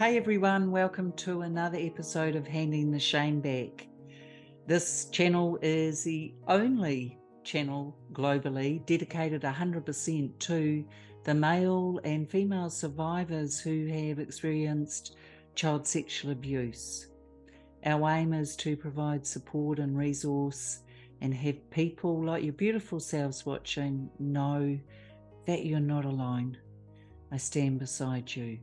Hey everyone, welcome to another episode of Handing the Shame Back. This channel is the only channel globally dedicated 100% to the male and female survivors who have experienced child sexual abuse. Our aim is to provide support and resource and have people like your beautiful selves watching know that you're not alone. I stand beside you.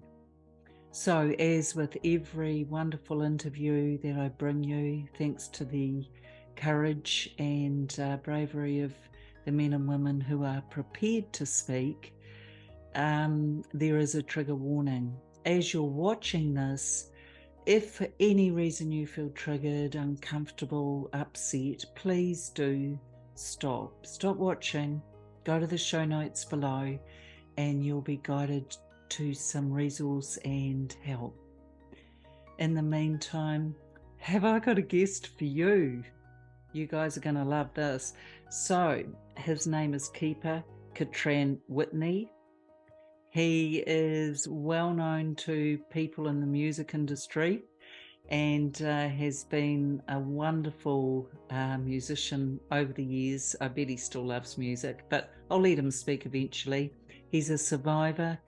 So, as with every wonderful interview that I bring you, thanks to the courage and bravery of the men and women who are prepared to speak, there is a trigger warning. As you're watching this, if for any reason you feel triggered, uncomfortable, upset, please do stop. Stop watching, go to the show notes below, and you'll be guided to some resource and help. In the meantime, have I got a guest for you? You guys are going to love this. So his name is Keeper Catran-Whitney. He is well known to people in the music industry and has been a wonderful musician over the years. I bet he still loves music, but I'll let him speak eventually. He's a survivor.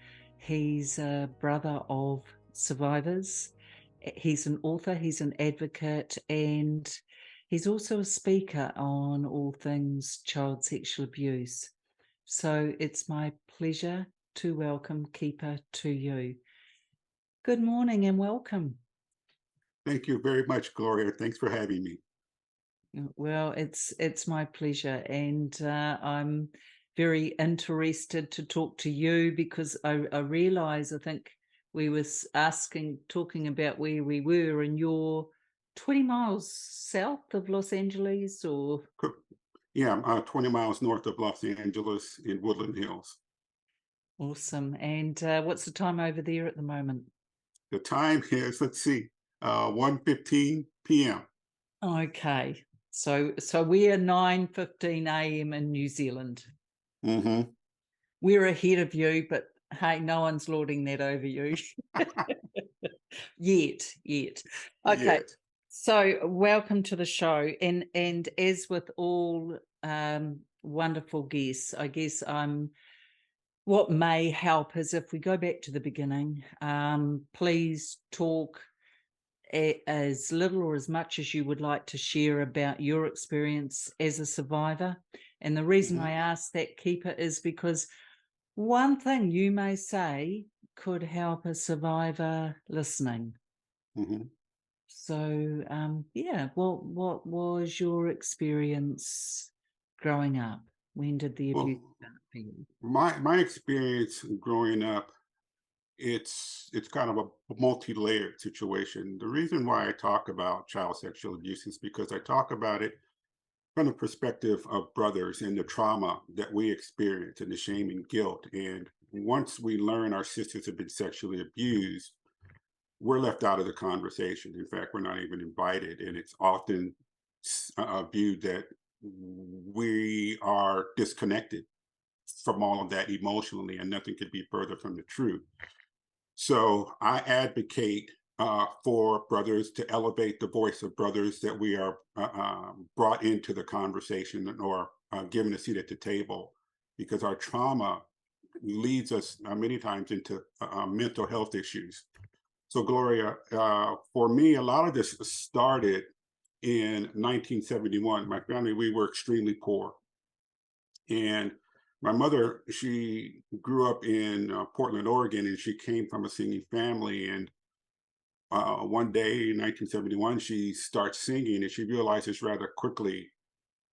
He's a brother of survivors. He's an author, he's an advocate, and he's also a speaker on all things child sexual abuse. So it's my pleasure to welcome Keeper to you. Good morning and welcome. Thank you very much, Gloria. Thanks for having me. Well, it's my pleasure, and I'm very interested to talk to you because I realise I think we were talking about where we were, and you're 20 miles south of Los Angeles, or Yeah, I'm 20 miles north of Los Angeles in Woodland Hills. awesome. And what's the time over there at the moment? The time is, let's see, 1:15 p.m. Okay, so we are 9:15 a.m. in New Zealand. Mm-hmm. We're ahead of you, but hey, no one's lording that over you. Yet. Okay, Yes. so welcome to the show. And as with all wonderful guests, I guess what may help is if we go back to the beginning, please talk as little or as much as you would like to share about your experience as a survivor. And the reason Mm-hmm. I ask that, Keeper, is because one thing you may say could help a survivor listening. Mm-hmm. So, what was your experience growing up? When did the abuse Well, start for you? my experience growing up, it's kind of a multi-layered situation. The reason why I talk about child sexual abuse is because I talk about it from the perspective of brothers and the trauma that we experience and the shame and guilt. And once we learn our sisters have been sexually abused, we're left out of the conversation. In fact, we're not even invited. And it's often viewed that we are disconnected from all of that emotionally, and nothing could be further from the truth. So I advocate for brothers to elevate the voice of brothers that we are brought into the conversation or given a seat at the table, because our trauma leads us many times into mental health issues. So, Gloria, for me, a lot of this started in 1971. My family, we were extremely poor. And my mother, she grew up in Portland, Oregon, and she came from a singing family. And one day in 1971, she starts singing, and she realizes rather quickly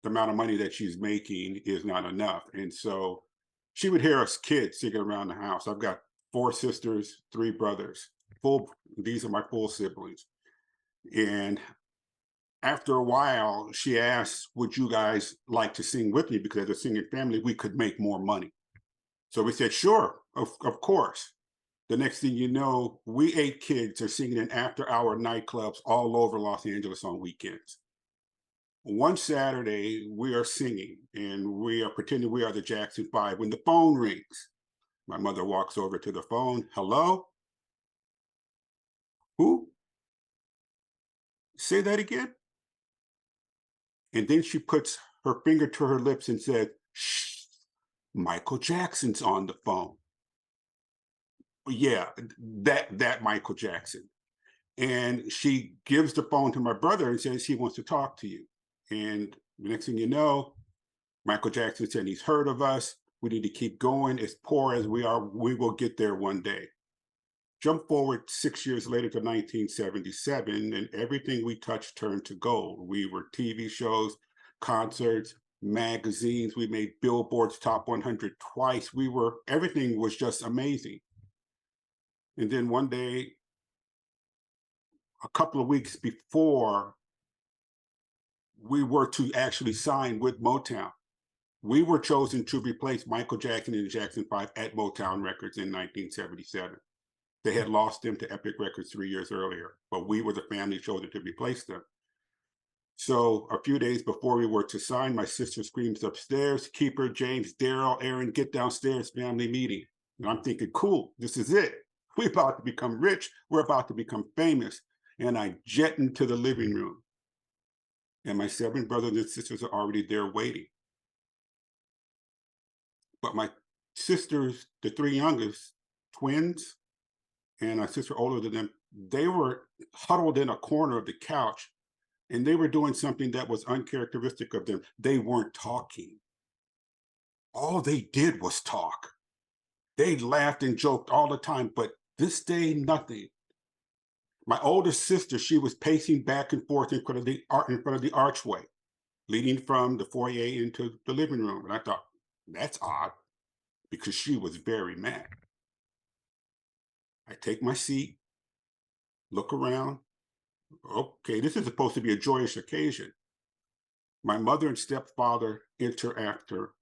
the amount of money that she's making is not enough. And so she would hear us kids singing around the house. I've got four sisters, three brothers. These are my full siblings. And after a while, she asked, would you guys like to sing with me? Because as a singing family, we could make more money. So we said, sure, of course. The next thing you know, we eight kids are singing in after-hour nightclubs all over Los Angeles on weekends. One Saturday, we are singing and we are pretending we are the Jackson Five when the phone rings. My mother walks over to the phone. Hello? Who? Say that again? And then she puts her finger to her lips and said, shh, Michael Jackson's on the phone. Yeah, that Michael Jackson. And she gives the phone to my brother and says he wants to talk to you. And the next thing you know, Michael Jackson said he's heard of us. We need to keep going. As poor as we are, we will get there one day. Jump forward 6 years later to 1977, and everything we touched turned to gold. We were TV shows, concerts, magazines. We made Billboard's Top 100 twice. Everything was just amazing. And then one day, a couple of weeks before we were to actually sign with Motown, we were chosen to replace Michael Jackson and the Jackson 5 at Motown Records in 1977. They had lost them to Epic Records 3 years earlier, but we were the family chosen to replace them. So a few days before we were to sign, my sister screams upstairs, Keeper, James, Daryl, Aaron, get downstairs, family meeting. And I'm thinking, cool, this is it. We're about to become rich. We're about to become famous. And I jet into the living room. And my 7 brothers and sisters are already there waiting. But my sisters, the 3 youngest, twins, and a sister older than them, they were huddled in a corner of the couch, and they were doing something that was uncharacteristic of them. They weren't talking. All they did was talk. They laughed and joked all the time, but this day, nothing. My older sister, she was pacing back and forth in front of the archway, leading from the foyer into the living room. And I thought, that's odd, because she was very mad. I take my seat, look around. Okay, this is supposed to be a joyous occasion. My mother and stepfather enter after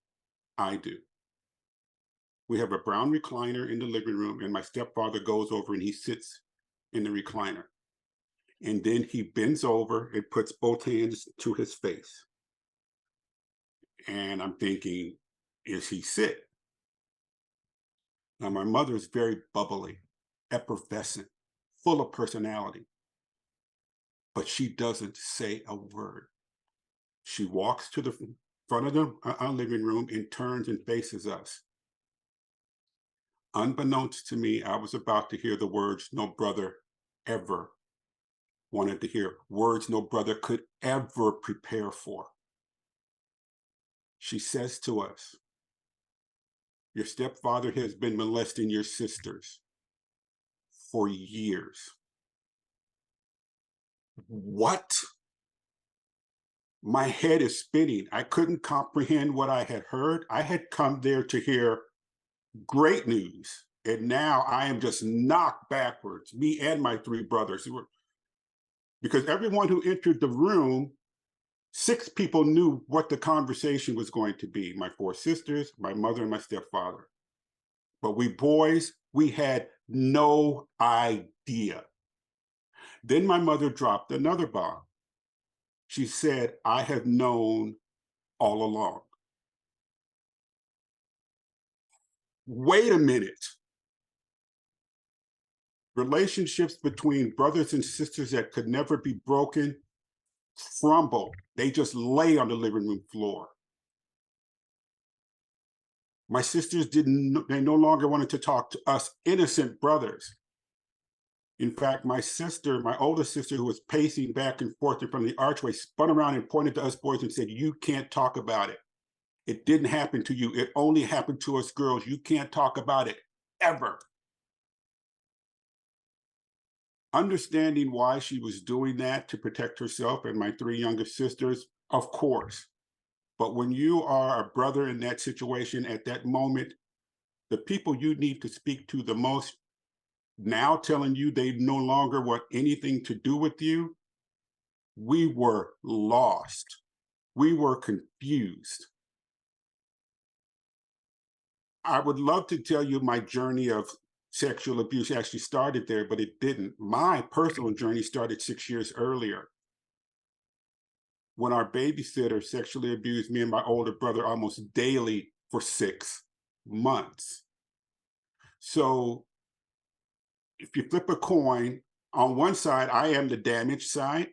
I do. We have a brown recliner in the living room, and my stepfather goes over and he sits in the recliner. And then he bends over and puts both hands to his face. And I'm thinking, is he sick? Now, my mother is very bubbly, effervescent, full of personality, but she doesn't say a word. She walks to the front of our living room and turns and faces us. Unbeknownst to me, I was about to hear the words no brother ever wanted to hear, words no brother could ever prepare for. She says to us, your stepfather has been molesting your sisters for years. What? My head is spinning. I couldn't comprehend what I had heard. I had come there to hear great news, and now I am just knocked backwards, me and my 3 brothers. Because everyone who entered the room, 6 people knew what the conversation was going to be. My 4 sisters, my mother, and my stepfather. But we boys, we had no idea. Then my mother dropped another bomb. She said, I have known all along. Wait a minute. Relationships between brothers and sisters that could never be broken crumble. They just lay on the living room floor. My sisters they no longer wanted to talk to us innocent brothers. In fact, my oldest sister, who was pacing back and forth in front of the archway, spun around and pointed to us boys and said, you can't talk about it. It didn't happen to you. It only happened to us girls. You can't talk about it, ever. Understanding why she was doing that to protect herself and my 3 younger sisters, of course. But when you are a brother in that situation at that moment, the people you need to speak to the most, now telling you they no longer want anything to do with you, we were lost. We were confused. I would love to tell you my journey of sexual abuse actually started there, but it didn't. My personal journey started 6 years earlier, when our babysitter sexually abused me and my older brother almost daily for 6 months. So if you flip a coin, On one side, I am the damaged side.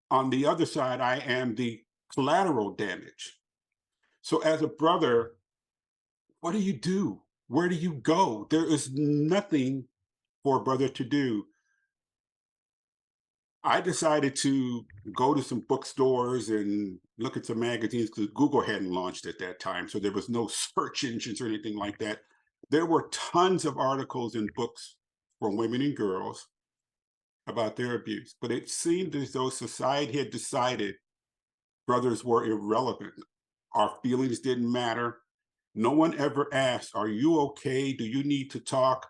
On the other side, I am the collateral damage. So as a brother, what do you do? Where do you go? There is nothing for a brother to do. I decided to go to some bookstores and look at some magazines because Google hadn't launched at that time. So there was no search engines or anything like that. There were tons of articles and books for women and girls about their abuse, but it seemed as though society had decided brothers were irrelevant. Our feelings didn't matter. No one ever asked, are you okay? Do you need to talk?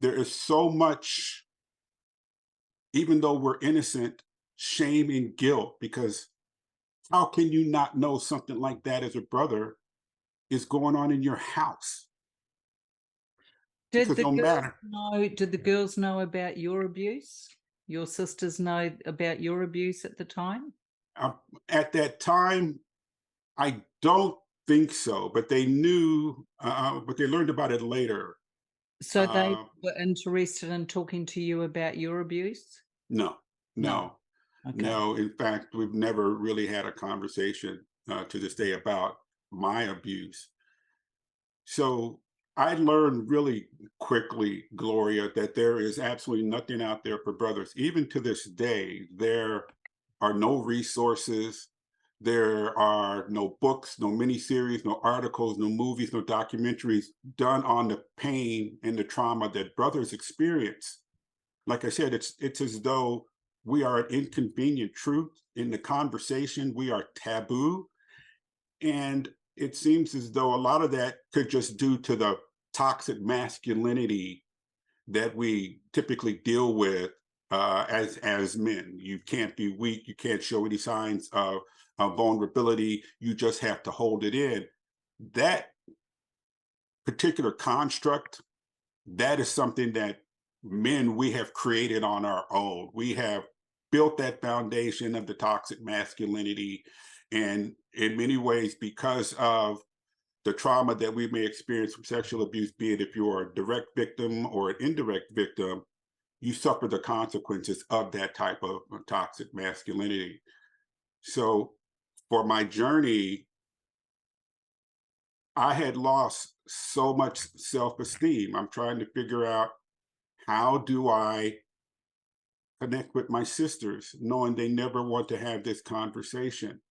There is so much, even though we're innocent, shame and guilt, because how can you not know something like that as a brother is going on in your house? Did Because the no girls matter, know did the girls know about your abuse? Your sisters know about your abuse at the time? uh, at that time, I don't think so, but they knew, but they learned about it later. So they Uh, were interested in talking to you about your abuse? no, No. no, Okay. no. In fact, we've never really had a conversation to this day about my abuse. So I learned really quickly, Gloria, that there is absolutely nothing out there for brothers. Even to this day, there are no resources. There are no books, no miniseries, no articles, no movies, no documentaries done on the pain and the trauma that brothers experience. Like I said, it's as though we are an inconvenient truth in the conversation. We are taboo, and it seems as though a lot of that could just due to the toxic masculinity that we typically deal with as men. You can't be weak. You can't show any signs of vulnerability. You just have to hold it in. That particular construct, that is something that men we have created on our own. We have built that foundation of the toxic masculinity, and in many ways, because of the trauma that we may experience from sexual abuse, be it if you're a direct victim or an indirect victim, you suffer the consequences of that type of toxic masculinity. So for my journey, I had lost so much self-esteem. I'm trying to figure out, how do I connect with my sisters, knowing they never want to have this conversation?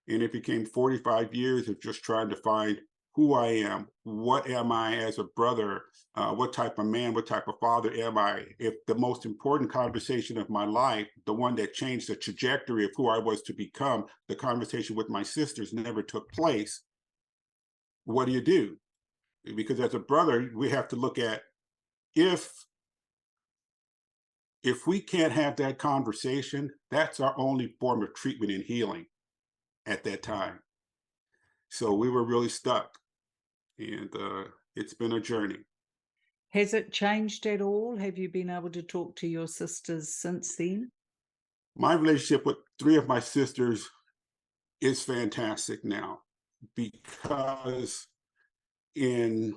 And it became 45 years of just trying to find who I am. What am I as a brother? What type of man, what type of father am I? If the most important conversation of my life, the one that changed the trajectory of who I was to become, the conversation with my sisters, never took place, what do you do? Because as a brother, we have to look at, if we can't have that conversation, that's our only form of treatment and healing at that time. So we were really stuck, and it's been a journey. Has it changed at all? Have you been able to talk to your sisters since then? My relationship with three of my sisters is fantastic now, because in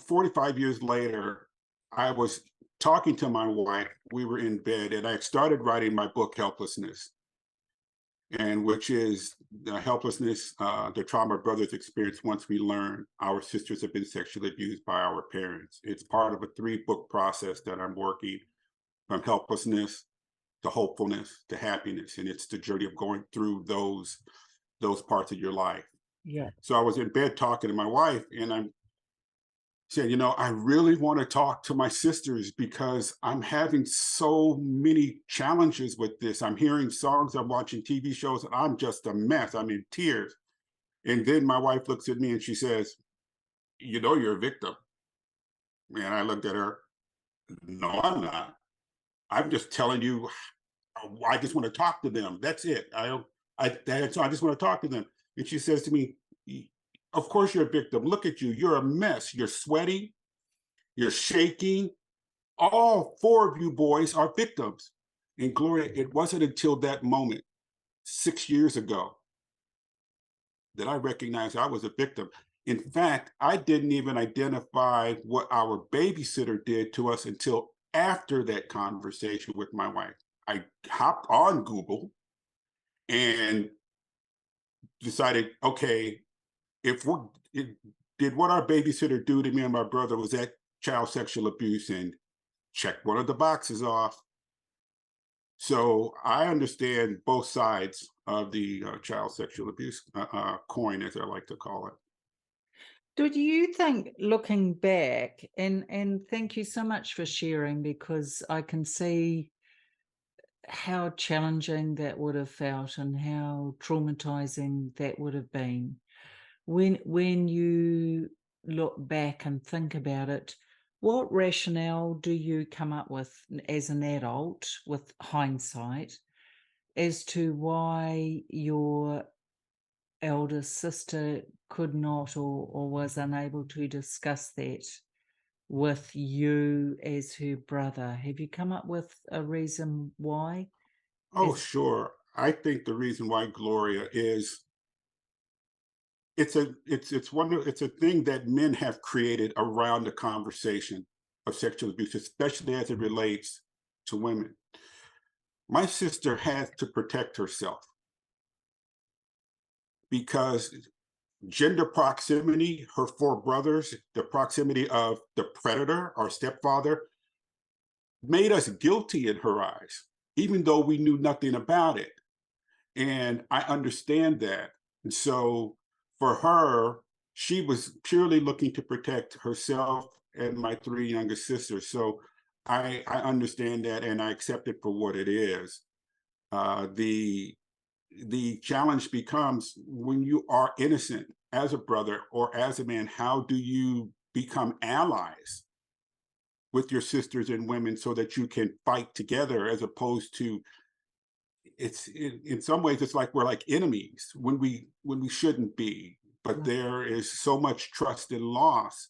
45 years later, I was talking to my wife. We were in bed, and I started writing my book, Helplessness, and which is the helplessness, the trauma brothers experience once we learn our sisters have been sexually abused by our parents. It's part of a 3-book process that I'm working, from helplessness to hopefulness to happiness, and it's the journey of going through those parts of your life. Yeah. So I was in bed talking to my wife, and I'm saying, I really want to talk to my sisters because I'm having so many challenges with this. I'm hearing songs, I'm watching TV shows, and I'm just a mess. I'm in tears. And then my wife looks at me and she says, you're a victim. And I looked at her, no, I'm not. I'm just telling you, I just want to talk to them. That's it. I just want to talk to them. And she says to me, of course you're a victim. Look at you. You're a mess. You're sweaty. You're shaking. All 4 of you boys are victims. And Gloria, it wasn't until that moment, 6 years ago, that I recognized I was a victim. In fact, I didn't even identify what our babysitter did to us until after that conversation with my wife, I hopped on Google and decided, okay, if we're it, did what our babysitter do to me and my brother was that child sexual abuse, and check one of the boxes off. So I understand both sides of the child sexual abuse coin, as I like to call it. Do you think, looking back, and thank you so much for sharing, because I can see how challenging that would have felt and how traumatizing that would have been. When you look back and think about it, what rationale do you come up with as an adult with hindsight as to why your elder sister could not, or was unable to discuss that with you as her brother? Have you come up with a reason why? Oh, Is sure. I think the reason why, Gloria, is it's a thing that men have created around the conversation of sexual abuse, especially as it relates to women. My sister had to protect herself because gender proximity, her four brothers, the proximity of the predator, our stepfather, made us guilty in her eyes, even though we knew nothing about it. And I understand that. And so for her, she was purely looking to protect herself and my three younger sisters. So I understand that, and I accept it for what it is. The challenge becomes when you are innocent as a brother or as a man, how do you become allies with your sisters and women so that you can fight together, as opposed to in some ways it's like we're like enemies when we shouldn't be, but there is so much trust and loss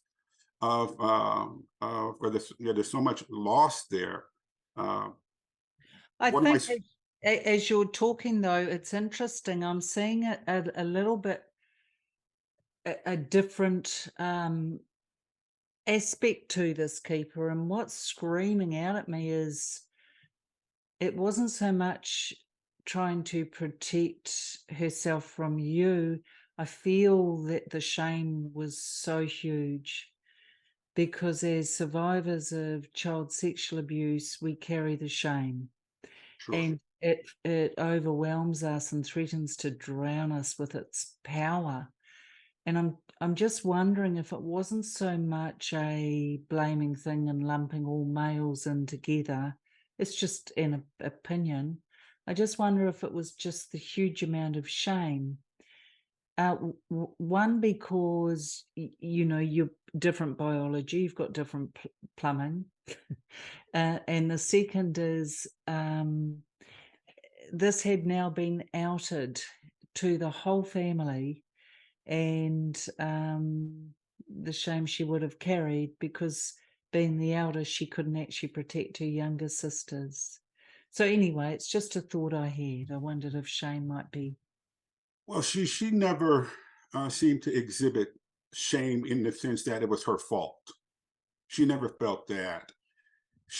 or there's so much loss there. uh, I one of my think as you're talking, though, it's interesting. I'm seeing it a little bit a different aspect to this, keeper. And what's screaming out at me is it wasn't so much trying to protect herself from you. I feel that the shame was so huge because as survivors of child sexual abuse, we carry the shame, sure. and it overwhelms us and threatens to drown us with its power. And I'm just wondering if it wasn't so much a blaming thing and lumping all males in together. It's just an opinion. I just wonder if it was just the huge amount of shame. One, because you're different biology, you've got different plumbing, and the second is this had now been outed to the whole family, and the shame she would have carried because being the elder, she couldn't actually protect her younger sisters. So anyway, it's just a thought I had. I wondered if shame might be. Well, she never seemed to exhibit shame in the sense that it was her fault. She never felt that.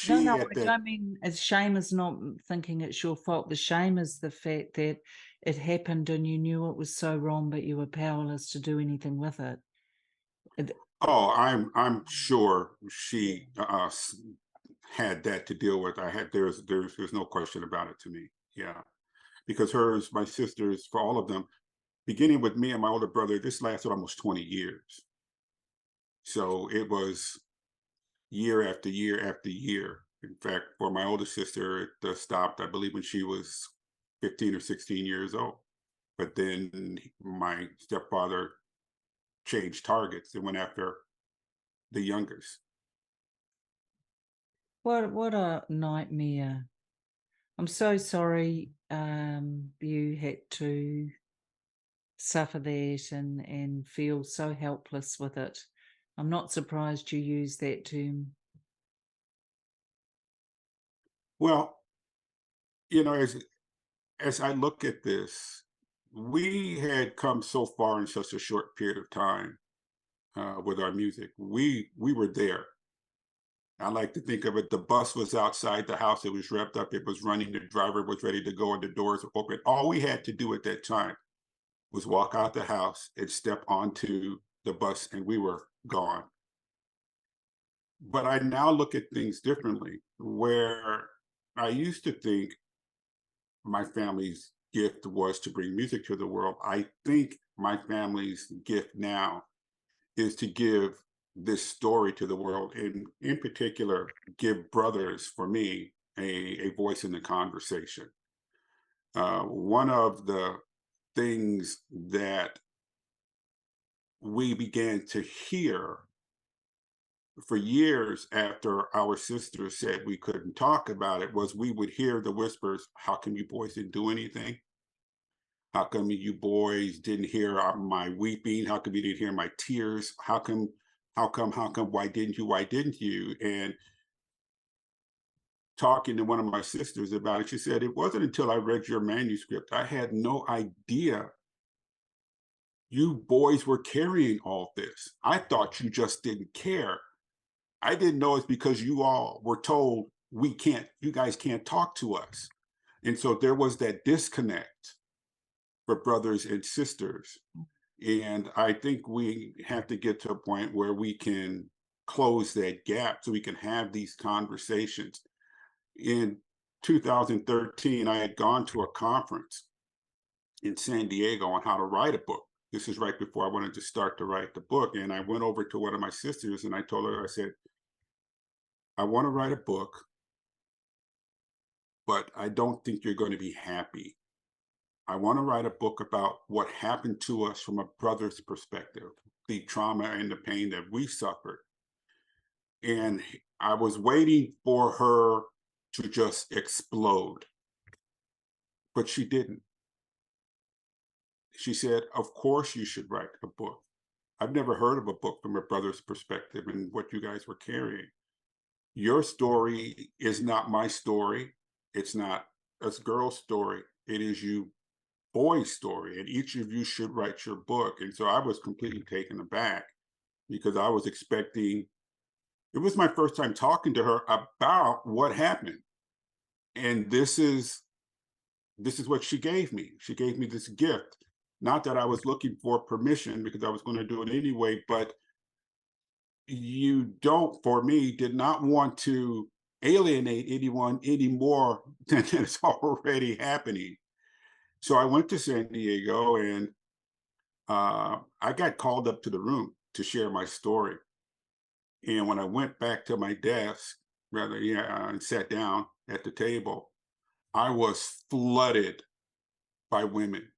No, She no, at I that don't mean as shame is not thinking it's your fault. The shame is the fact that it happened and you knew it was so wrong, but you were powerless to do anything with it. It- Oh, I'm sure Yeah. she had that to deal with. I had there's no question about it to me. Yeah, because hers, my sisters, for all of them, beginning with me and my older brother, this lasted almost 20 years. So it was year after year after year. In fact, for my older sister, it stopped, I believe, when she was 15 or 16 years old. But then my stepfather changed targets and went after the youngest. What a nightmare. I'm so sorry you had to suffer that and feel so helpless with it. I'm not surprised you used that term. Well, as I look at this, we had come so far in such a short period of time with our music. We were there. I like to think of it, the bus was outside the house, it was revved up, it was running, the driver was ready to go, and the doors were open. All we had to do at that time was walk out the house and step onto the bus, and we were gone. But I now look at things differently, where I used to think my family's gift was to bring music to the world. I think my family's gift now is to give this story to the world, and in particular, give brothers, for me, a voice in the conversation. One of the things that we began to hear for years after our sisters said we couldn't talk about it was we would hear the whispers, how come you boys didn't do anything? How come you boys didn't hear my weeping? How come you didn't hear my tears? How come, why didn't you? And talking to one of my sisters about it, she said, it wasn't until I read your manuscript, I had no idea you boys were carrying all this. I thought you just didn't care. I didn't know it's because you all were told you guys can't talk to us. And so there was that disconnect for brothers and sisters. And I think we have to get to a point where we can close that gap so we can have these conversations. In 2013, I had gone to a conference in San Diego on how to write a book. This is right before I wanted to start to write the book. And I went over to one of my sisters and I told her, I said, I want to write a book, but I don't think you're going to be happy. I want to write a book about what happened to us from a brother's perspective, the trauma and the pain that we suffered. And I was waiting for her to just explode, but she didn't. She said, of course you should write a book. I've never heard of a book from a brother's perspective and what you guys were carrying. Your story is not my story. It's not us girl's story. It is you boy's story, and each of you should write your book. And so I was completely taken aback because I was expecting, it was my first time talking to her about what happened. And this is what she gave me. She gave me this gift. Not that I was looking for permission because I was going to do it anyway, but you don't, for me, did not want to alienate anyone any more than is already happening. So I went to San Diego and I got called up to the room to share my story. And when I went back to my desk, and sat down at the table, I was flooded by women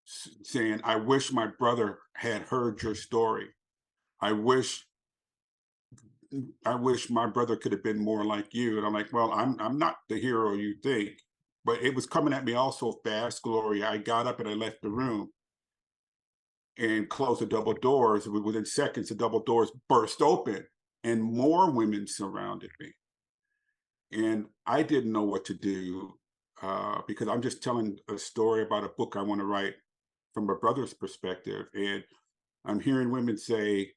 saying, I wish my brother had heard your story. I wish my brother could have been more like you. And I'm like, well, I'm not the hero you think. But it was coming at me all so fast, Gloria. I got up and I left the room and closed the double doors. Within seconds, the double doors burst open and more women surrounded me. And I didn't know what to do because I'm just telling a story about a book I want to write from a brother's perspective. And I'm hearing women say,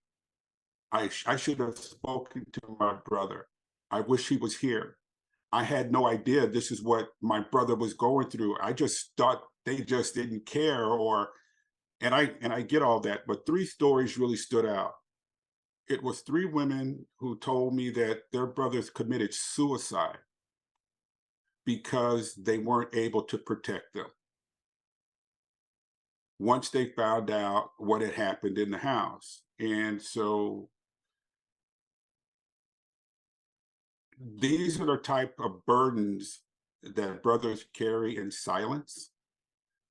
I should have spoken to my brother. I wish he was here. I had no idea this is what my brother was going through. I just thought they just didn't care, and I get all that, but three stories really stood out. It was three women who told me that their brothers committed suicide because they weren't able to protect them once they found out what had happened in the house. And so these are the type of burdens that brothers carry in silence,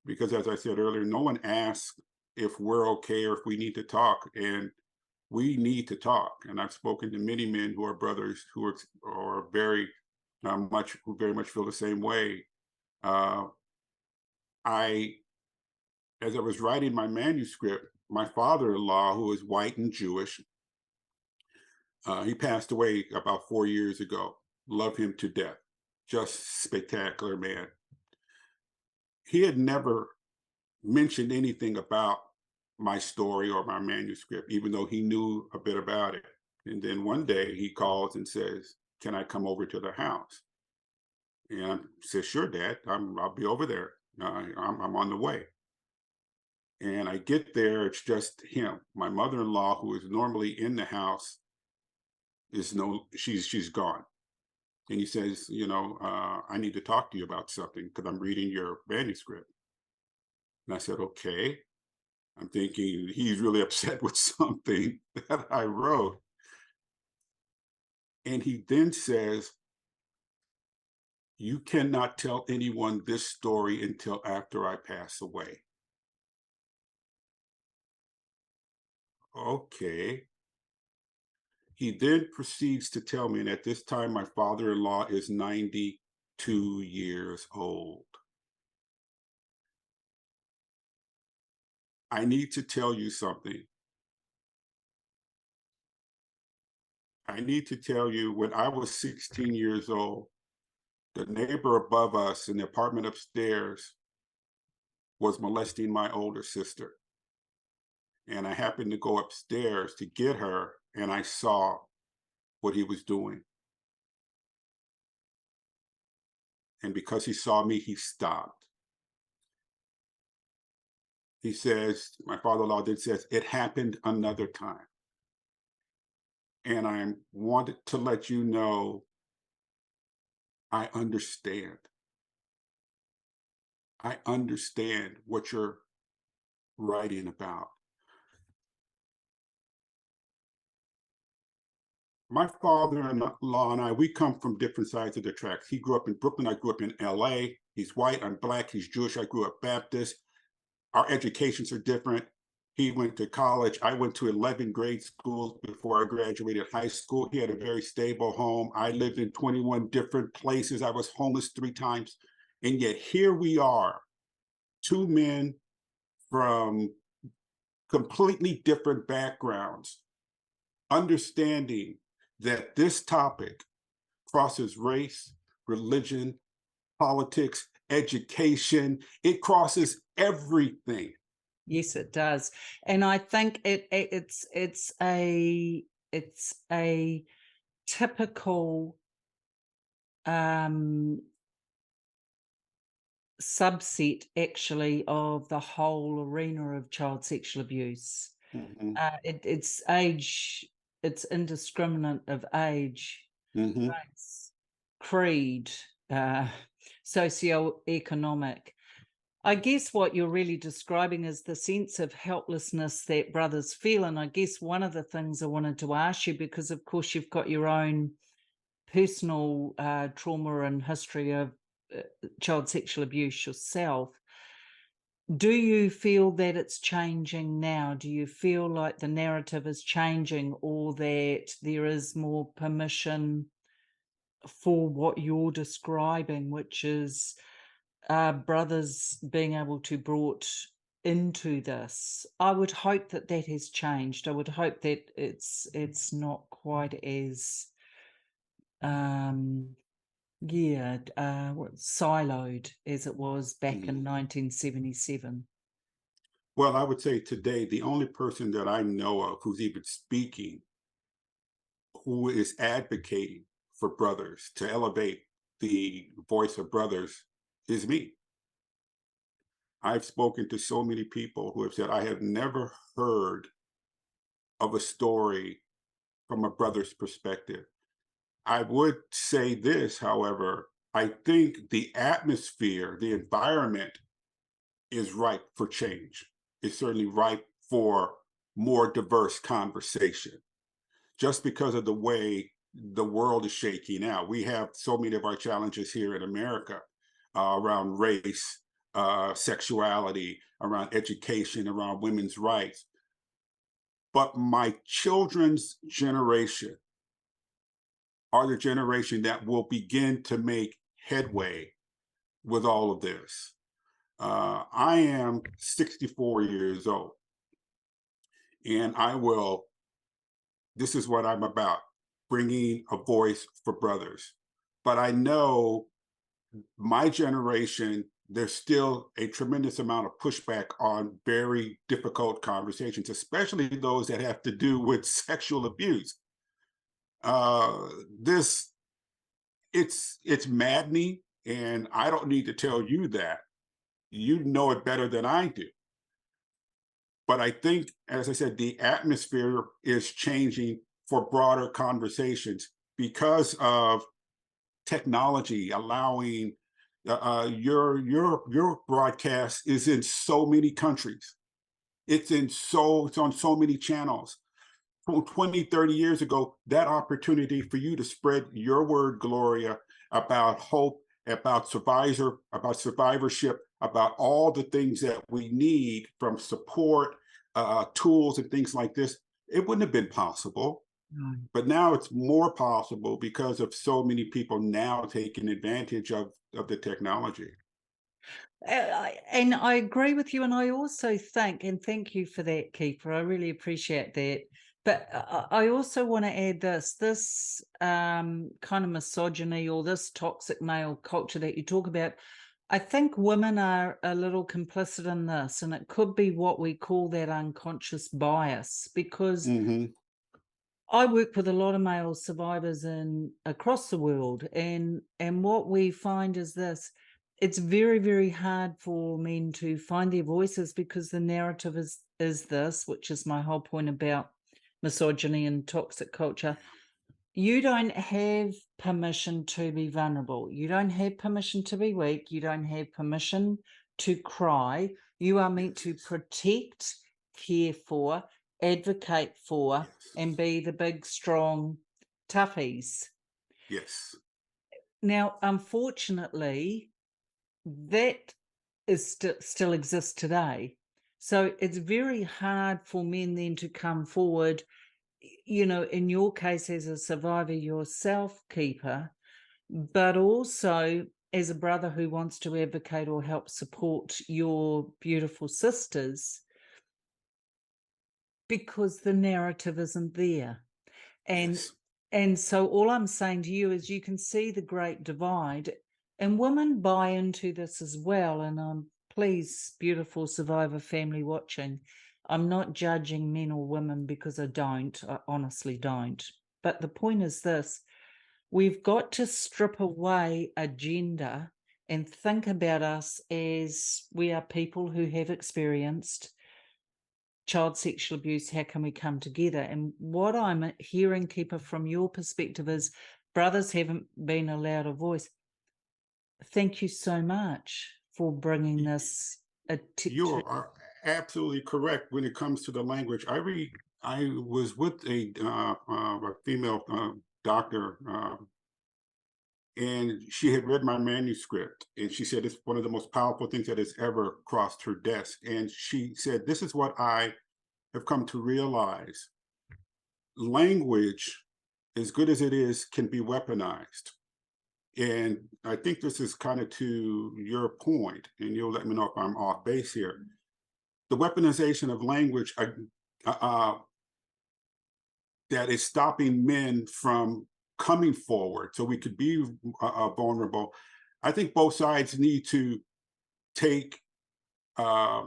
because as I said earlier, no one asks if we're okay or if we need to talk, and we need to talk. And I've spoken to many men who are brothers who are very who very much feel the same way. I As I was writing my manuscript, my father-in-law, who is white and Jewish, he passed away about 4 years ago. Love him to death. Just spectacular man. He had never mentioned anything about my story or my manuscript, even though he knew a bit about it. And then one day he calls and says, "Can I come over to the house?" And I said, "Sure, Dad. I'll be over there. I'm on the way." And I get there, it's just him. My mother-in-law, who is normally in the house, is no, she's gone. And he says, "I need to talk to you about something because I'm reading your manuscript." And I said, "Okay." I'm thinking he's really upset with something that I wrote. And he then says, "You cannot tell anyone this story until after I pass away." Okay. He then proceeds to tell me, and at this time, my father-in-law is 92 years old. "I need to tell you something. I need to tell you, when I was 16 years old, the neighbor above us in the apartment upstairs was molesting my older sister. And I happened to go upstairs to get her, and I saw what he was doing. And because he saw me, he stopped." He says, my father-in-law then says, "It happened another time. And I wanted to let you know I understand. I understand what you're writing about." My father-in-law and I, we come from different sides of the tracks. He grew up in Brooklyn. I grew up in LA. He's white. I'm black. He's Jewish. I grew up Baptist. Our educations are different. He went to college. I went to 11 grade schools before I graduated high school. He had a very stable home. I lived in 21 different places. I was homeless 3 times. And yet here we are, two men from completely different backgrounds, understanding that this topic crosses race, religion, politics, education. It crosses everything. Yes, it does. And I think it's a typical subset actually of the whole arena of child sexual abuse. Mm-hmm. It's age, it's indiscriminate of age, Mm-hmm. race, creed, uh, socioeconomic. I guess what you're really describing is the sense of helplessness that brothers feel. And I guess one of the things I wanted to ask you, because of course you've got your own personal trauma and history of child sexual abuse yourself, do you feel that it's changing now? Do you feel like the narrative is changing, or that there is more permission for what you're describing, which is brothers being able to brought into this? I would hope that that has changed. I would hope that it's not quite as siloed as it was back in Mm-hmm. 1977. Well, I would say today, the only person that I know of who's even speaking, who is advocating for brothers to elevate the voice of brothers, is me. I've spoken to so many people who have said, "I have never heard of a story from a brother's perspective." I would say this, however, I think the atmosphere, the environment is ripe for change. It's certainly ripe for more diverse conversation, just because of the way the world is shaking out. We have so many of our challenges here in America around race, sexuality, around education, around women's rights. But my children's generation are the generation that will begin to make headway with all of this. I am 64 years old, and this is what I'm about, bringing a voice for brothers. But I know my generation, there's still a tremendous amount of pushback on very difficult conversations, especially those that have to do with sexual abuse. uh, this it's maddening, and I don't need to tell you that. You know it better than I do. But I think, as I said, the atmosphere is changing for broader conversations because of technology allowing your broadcast is in so many countries. It's on so many channels. From 20, 30 years ago, that opportunity for you to spread your word, Gloria, about hope, about survivorship, about all the things that we need from support, tools, and things like this, it wouldn't have been possible. No. But now it's more possible because of so many people now taking advantage of the technology. And I agree with you, and I also think, and thank you for that, Keeper. I really appreciate that. But I also want to add this kind of misogyny or this toxic male culture that you talk about. I think women are a little complicit in this, and it could be what we call that unconscious bias, because Hmm. I work with a lot of male survivors in across the world, and what we find is this: it's very, very hard for men to find their voices because the narrative is this, which is my whole point about misogyny and toxic culture. You don't have permission to be vulnerable. You don't have permission to be weak. You don't have permission to cry. You are meant to Yes, protect, care for, advocate for, yes, and be the big, strong toughies. yes, Now, unfortunately, that is still exists today. So it's very hard for men then to come forward, in your case as a survivor yourself, Keeper, but also as a brother who wants to advocate or help support your beautiful sisters, because the narrative isn't there. And yes, and so all I'm saying to you is you can see the great divide, and women buy into this as well. And please, beautiful survivor family watching, I'm not judging men or women because I honestly don't. But the point is this: we've got to strip away agenda and think about us as we are people who have experienced child sexual abuse. How can we come together? And what I'm hearing, Keeper, from your perspective is brothers haven't been allowed a voice. Thank you so much for bringing Y- this you to. are absolutely correct when it comes to the language. I was with a female doctor, and she had read my manuscript, and she said it's one of the most powerful things that has ever crossed her desk. And she said, "This is what I have come to realize: language, as good as it is, can be weaponized." And I think this is kind of to your point, and you'll let me know if I'm off base here. The weaponization of language uh, that is stopping men from coming forward so we could be vulnerable. I think both sides need to take, uh,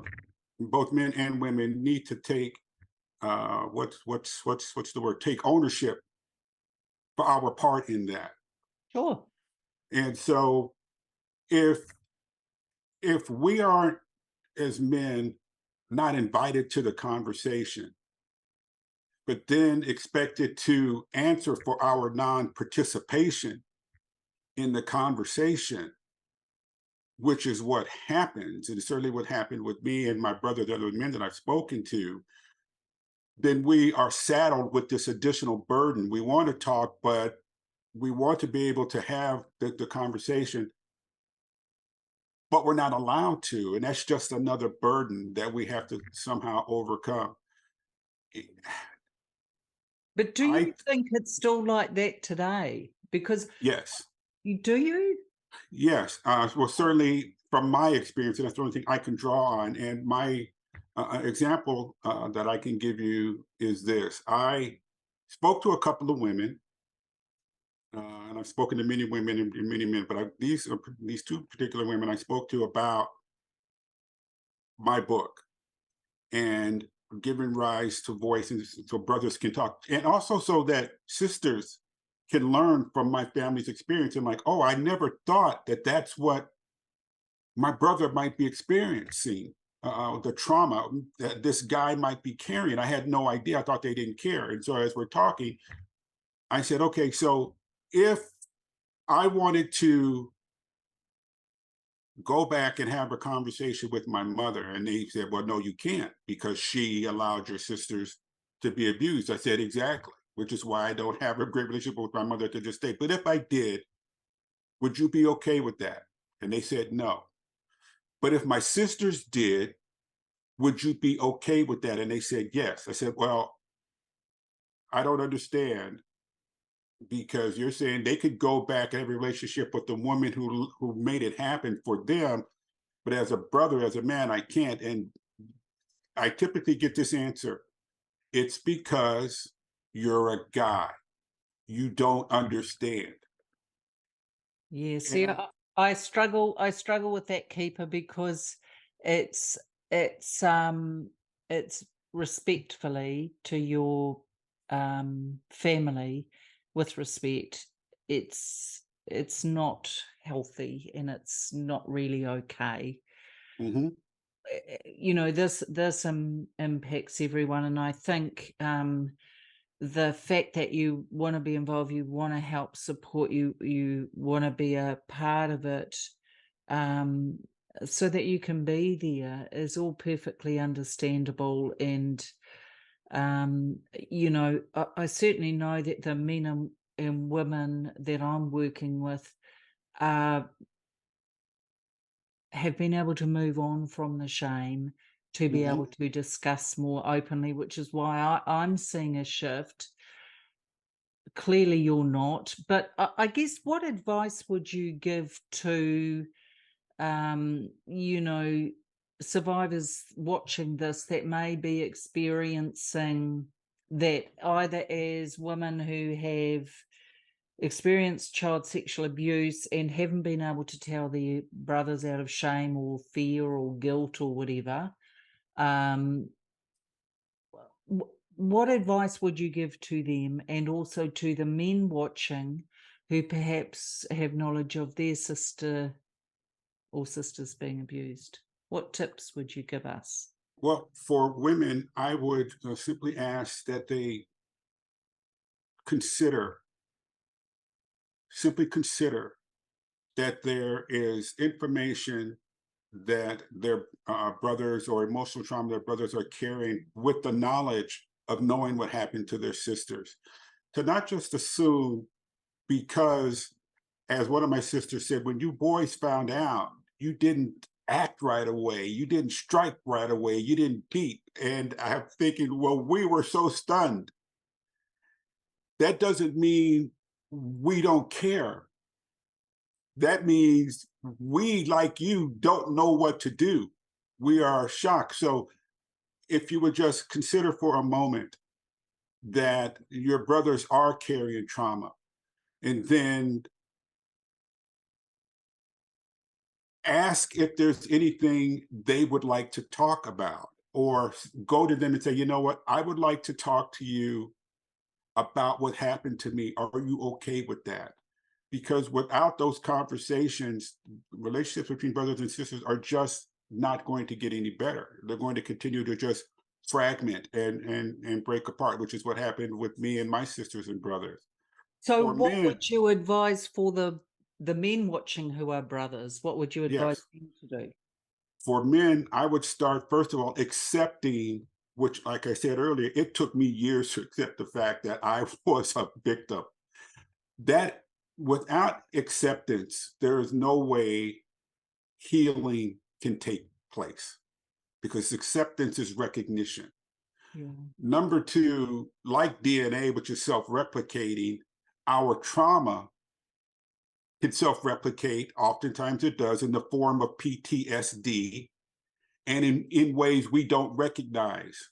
both men and women need to take, what's the word? Take ownership for our part in that. Sure. And so if we aren't, as men, not invited to the conversation, but then expected to answer for our non-participation in the conversation, which is what happens, and certainly what happened with me and my brother, the other men that I've spoken to, then we are saddled with this additional burden. We want to talk, but we want to be able to have the conversation, but we're not allowed to. And that's just another burden that we have to somehow overcome. But do I, you think it's still like that today? Because yes, do you? yes. Well, certainly from my experience, and that's the only thing I can draw on. And my example that I can give you is this: I spoke to a couple of women, and I've spoken to many women and many men, but these two particular women I spoke to about my book and giving rise to voices so brothers can talk, and also so that sisters can learn from my family's experience. I'm like, oh, I never thought that that's what my brother might be experiencing, the trauma that this guy might be carrying. I had no idea. I thought they didn't care. And so as we're talking, I said, okay, so if I wanted to go back and have a conversation with my mother, and they said, well, no, you can't because she allowed your sisters to be abused. I said, exactly, which is why I don't have a great relationship with my mother to this day. But if I did, would you be okay with that? And they said, no. But if my sisters did, would you be okay with that? And they said, yes. I said, well, I don't understand because you're saying they could go back and have a relationship with the woman who made it happen for them. But as a brother, as a man, I can't. And I typically get this answer. It's because you're a guy. You don't understand. Yeah, And see, I struggle with that, keeper, because it's it's um it's respectfully to your family, with respect. It's not healthy and it's not really okay. mhm, This impacts everyone, and I think the fact that you want to be involved, you want to help support, you want to be a part of it, um, so that you can be there, is all perfectly understandable. And I certainly know that the men and women that I'm working with uh, have been able to move on from the shame to be mhm. able to discuss more openly, which is why I'm seeing a shift. Clearly, you're not, but I guess, what advice would you give to, um, you know, survivors watching this that may be experiencing that, either as women who have experienced child sexual abuse and haven't been able to tell their brothers out of shame or fear or guilt or whatever? Um, what advice would you give to them, and also to the men watching who perhaps have knowledge of their sister or sisters being abused? What tips would you give us? Well, for women, I would simply ask that they consider, simply consider that there is information that their brothers, or emotional trauma their brothers are carrying, with the knowledge of knowing what happened to their sisters. To not just assume, because, as one of my sisters said, when you boys found out, you didn't act right away, you didn't strike right away, you didn't beat. And I'm thinking, well, we were so stunned. That doesn't mean we don't care. That means we, like you, don't know what to do. We are shocked. So if you would just consider for a moment that your brothers are carrying trauma, and then ask if there's anything they would like to talk about, or go to them and say, you know what, I would like to talk to you about what happened to me. Are you okay with that? Because without those conversations, relationships between brothers and sisters are just not going to get any better. They're going to continue to just fragment and break apart, which is what happened with me and my sisters and brothers. So, For what men, would you advise for the men watching who are brothers? What would you advise yes, them to do? for men, I would start first of all accepting, which, like I said earlier, it took me years to accept the fact that I was a victim. That, without acceptance, there is no way healing can take place, because acceptance is recognition. Yeah. Number two, like DNA, which is self replicating, our trauma can self replicate. Oftentimes it does, in the form of PTSD, and in ways we don't recognize.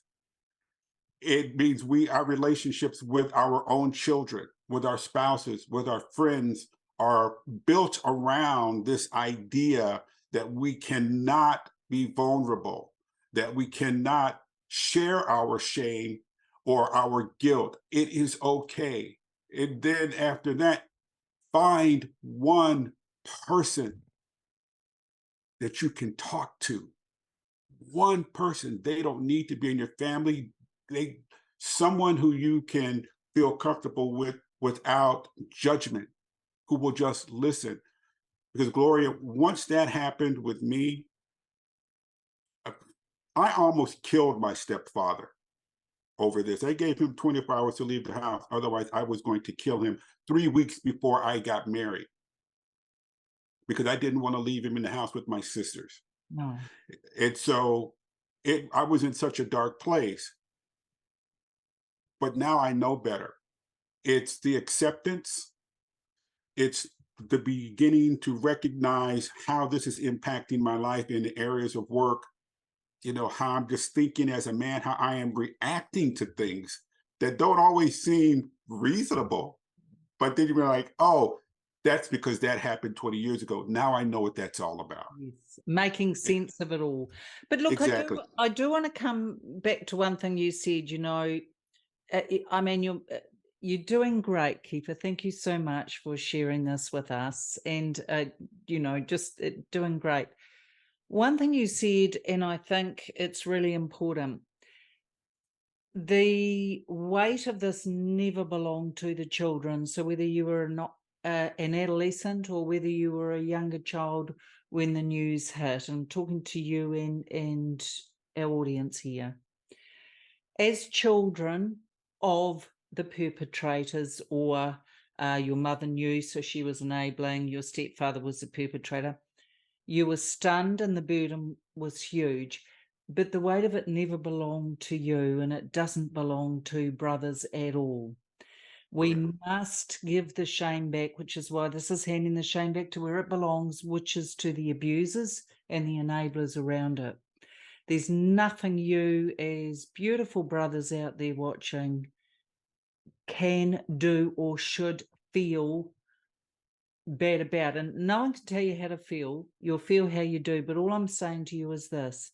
It means our relationships with our own children, with our spouses, with our friends, are built around this idea that we cannot be vulnerable, that we cannot share our shame or our guilt. It is okay. And then after that, find one person that you can talk to. One person. They don't need to be in your family. They someone who you can feel comfortable with without judgment, who will just listen. Because Gloria, once that happened with me, uh, I almost killed my stepfather over this. I gave him 24 hours to leave the house. Otherwise, I was going to kill him 3 weeks before I got married because I didn't want to leave him in the house with my sisters. No. And so I was in such a dark place. But now I know better. It's the acceptance, it's the beginning to recognize how this is impacting my life in the areas of work, how I'm just thinking as a man, how I am reacting to things that don't always seem reasonable. But then you're like, oh, that's because that happened 20 years ago. Now I know what that's all about. Yes, making E- sense of it all. But look, Exactly. I do want to come back to one thing you said. I mean, you're doing great, Keeper. Thank you so much for sharing this with us, and just doing great. One thing you said, and I think it's really important. The weight of this never belonged to the children. So whether you were not an adolescent or whether you were a younger child when the news hit, I'm talking to you and our audience here. As children of the perpetrators, or your mother knew, so she was enabling, your stepfather was the perpetrator, you were stunned and the burden was huge. But the weight of it never belonged to you, and it doesn't belong to brothers at all. We Correct. must give the shame back, which is why this is handing the shame back to where it belongs, which is to the abusers and the enablers around it. There's nothing you, as beautiful brothers out there watching, can do or should feel bad about. And no one can tell you how to feel. You'll feel how you do. But all I'm saying to you is this: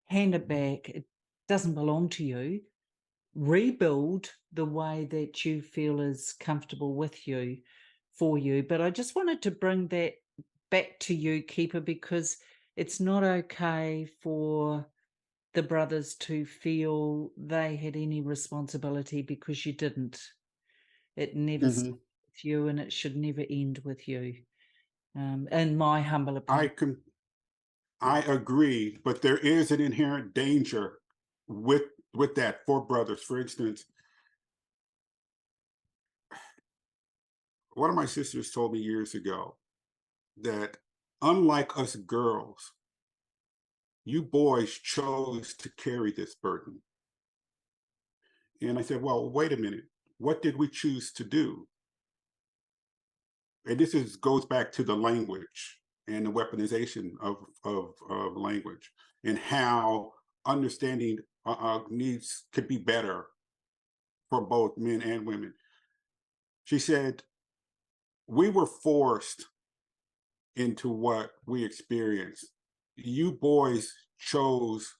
hand it back. It doesn't belong to you. Rebuild the way that you feel is comfortable with you, for you. But I just wanted to bring that back to you, Keeper, because it's not okay for the brothers to feel they had any responsibility, because you didn't. It never Hmm. started with you, and it should never end with you. In my humble I opinion. can I agree, but there is an inherent danger with that for brothers. For instance, one of my sisters told me years ago that unlike us girls, you boys chose to carry this burden. And I said, well, wait a minute. What did we choose to do? And goes back to the language and the weaponization of language and how understanding needs could be better for both men and women. She said, we were forced into what we experienced. You boys chose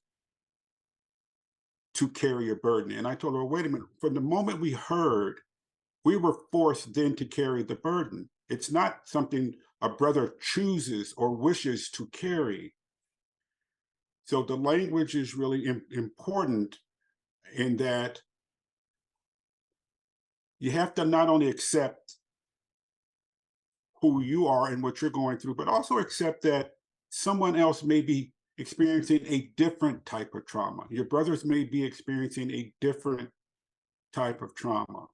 to carry a burden. And I told her, wait a minute, from the moment we heard, we were forced then to carry the burden. It's not something a brother chooses or wishes to carry. So the language is really important in that you have to not only accept who you are and what you're going through, but also accept that someone else may be experiencing a different type of trauma. Your brothers may be experiencing a different type of trauma.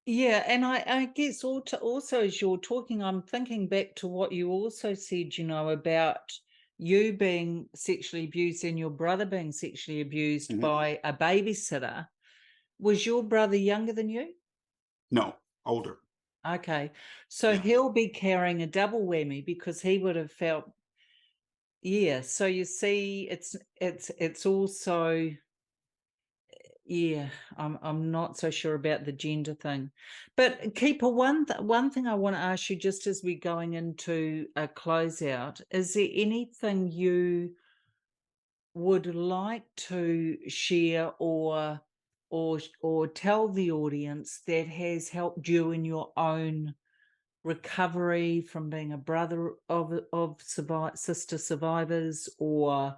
Yeah, and I guess also as you're talking, I'm thinking back to what you also said, about you being sexually abused and your brother being sexually abused Mhm. by a babysitter. Was your brother younger than you? No, older. Okay. So Yeah. he'll be carrying a double whammy, because he would have felt, yeah. So you see, it's also, yeah, I'm not so sure about the gender thing. But Keeper, one thing I want to ask you, just as we're going into a closeout, is there anything you would like to share or or tell the audience that has helped you in your own recovery from being a brother of sister survivors, or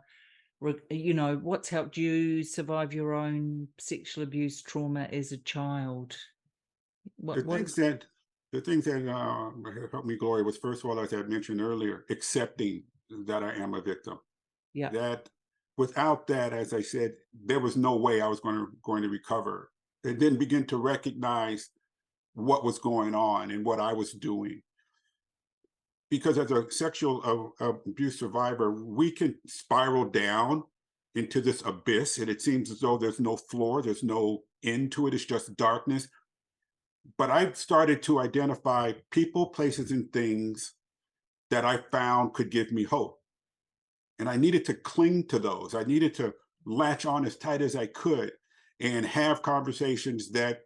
what's helped you survive your own sexual abuse trauma as a child? The What things that the things that helped me, Gloria, was first of all, as I mentioned earlier, accepting that I am a victim. Yeah. That without that, as I said, there was no way I was going to recover. And then begin to recognize what was going on and what I was doing. Because as a sexual abuse survivor, we can spiral down into this abyss, and it seems as though there's no floor, there's no end to it. It's just darkness. But I started to identify people, places, and things that I found could give me hope. And I needed to cling to those. I needed to latch on as tight as I could and have conversations that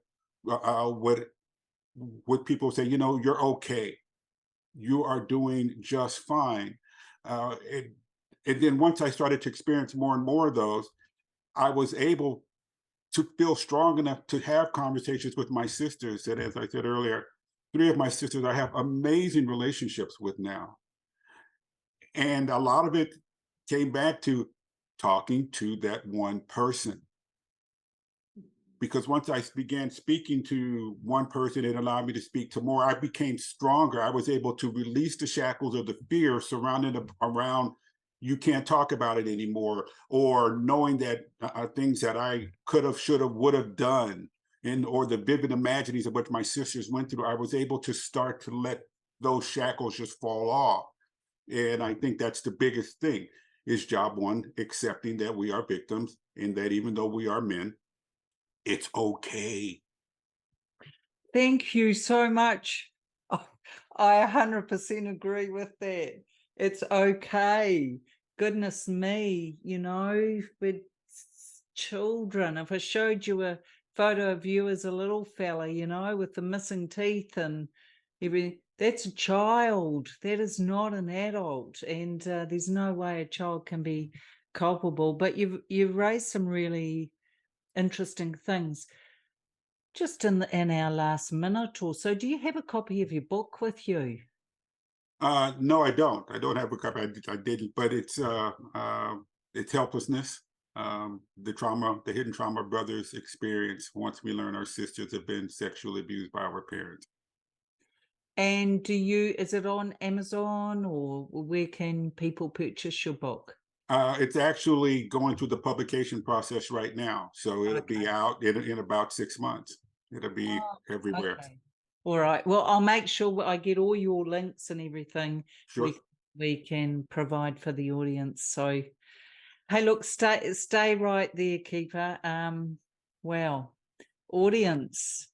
would people say, you're okay. You are doing just fine. Uh, and, and then once I started to experience more and more of those, I was able to feel strong enough to have conversations with my sisters. And as I said earlier, 3 of my sisters I have amazing relationships with now. And a lot of it came back to talking to that one person. Because once I began speaking to one person, it allowed me to speak to more. I became stronger. I was able to release the shackles of the fear surrounding around you can't talk about it anymore, or knowing that things that I could have, should have, would have done, and or the vivid imaginings of what my sisters went through. I was able to start to let those shackles just fall off. And I think that's the biggest thing is job one, accepting that we are victims and that even though we are men, it's okay. Thank you so much. Oh, I 100% agree with that. It's okay. Goodness me, with children. If I showed you a photo of you as a little fella, with the missing teeth and everything, that's a child. That is not an adult. And there's no way a child can be culpable. But you've raised some really interesting things. Just in our last minute or so, do you have a copy of your book with you? No, I don't. I don't have a copy. I didn't, but it's helplessness, the trauma, the hidden trauma brothers experience once we learn our sisters have been sexually abused by our parents. And is it on Amazon, or where can people purchase your book? It's actually going through the publication process right now, so it'll be Okay. out in about 6 months. It'll be Oh, everywhere. okay. All right. Well, I'll make sure I get all your links and everything Sure. we can provide for the audience. So, hey, look, stay right there, Keeper. Wow, audience.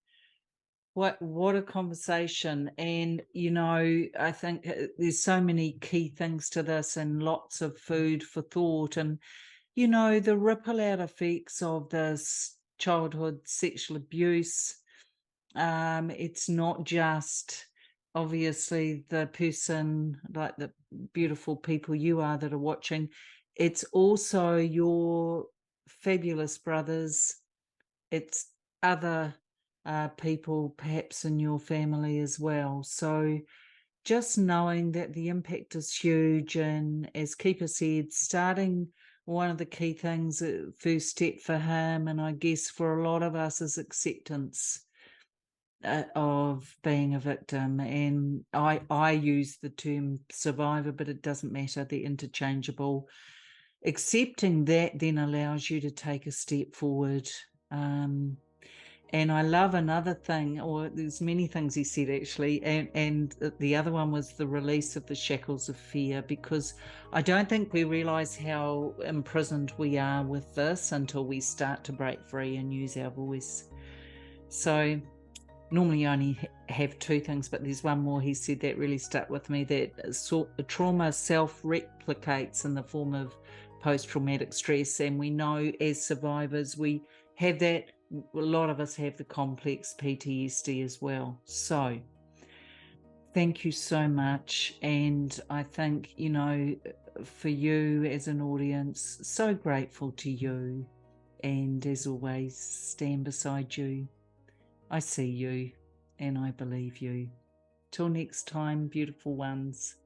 What a conversation. And I think there's so many key things to this and lots of food for thought. And the ripple out effects of this childhood sexual abuse. It's not just obviously the person, like the beautiful people you are that are watching. It's also your fabulous brothers. It's other people perhaps in your family as well. So just knowing that the impact is huge, and as Keeper said, starting one of the key things, first step for him, and I guess for a lot of us, is acceptance of being a victim. And I use the term survivor, but it doesn't matter, they're interchangeable. Accepting that then allows you to take a step forward. And I love another thing, or there's many things he said actually, and the other one was the release of the shackles of fear, because I don't think we realize how imprisoned we are with this until we start to break free and use our voice. So normally I only have 2 things, but there's one more he said that really stuck with me, that trauma self-replicates in the form of post-traumatic stress. And we know as survivors, we have that. A lot of us have the complex PTSD as well. So thank you so much. And I think, for you as an audience, so grateful to you. And as always, stand beside you. I see you and I believe you. Till next time, beautiful ones.